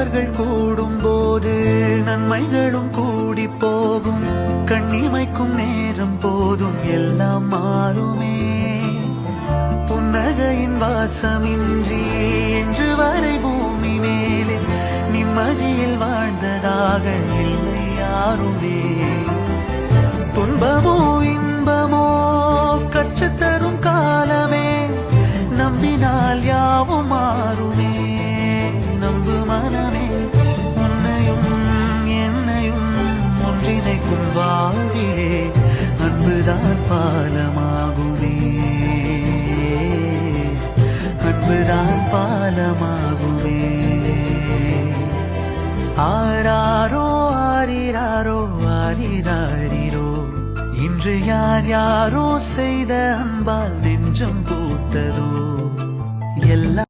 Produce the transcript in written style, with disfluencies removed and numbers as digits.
நல்லவர்கள் கூடும் போது நன்மைகளும் கூடி போகும். கண்ணிமைக்கும் நேரம் போதும் எல்லாம் மாறுமே. புன்னகையின் வாசமின்றி என்று வரை பூமி மேலே நிம்மதியில் வாழ்ந்ததாக இல்லை யாருமே. துன்பமோ இன்பமோ கற்றுத்தரும் காலமே, நம்பினால் யாவும் மாறுமே. நம்பு மனமே, உன்னையும் என்னையும் ஒன்றிணைக்கும் வாழ்விலே அன்புதான் பாலமாகுமே. அன்புதான் பாலமாகுமே. ஆராரோ ஆரிராரோ ஆரிராரிரோ, இன்று யார் யாரோ செய்த அன்பால் நெஞ்சம் பூத்ததோ எல்லாம்